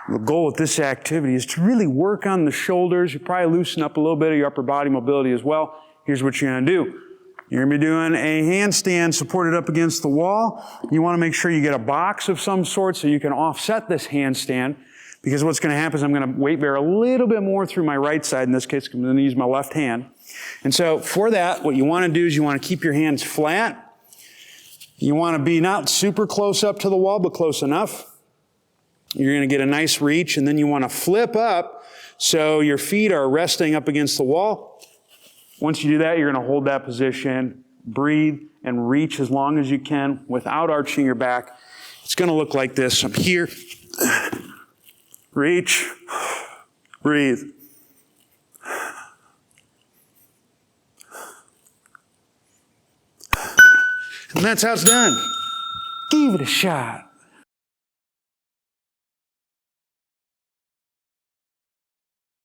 The goal with this activity is to really work on the shoulders. You probably loosen up a little bit of your upper body mobility as well. Here's what you're going to do. You're going to be doing a handstand supported up against the wall. You want to make sure you get a box of some sort so you can offset this handstand, because what's going to happen is I'm going to weight bear a little bit more through my right side. In this case, I'm going to use my left hand. And so for that, what you want to do is you want to keep your hands flat. You want to be not super close up to the wall, but close enough. You're going to get a nice reach, and then you want to flip up so your feet are resting up against the wall. Once you do that, you're going to hold that position, breathe, and reach as long as you can without arching your back. It's going to look like this. I'm here. Reach. Breathe. And that's how it's done. Give it a shot.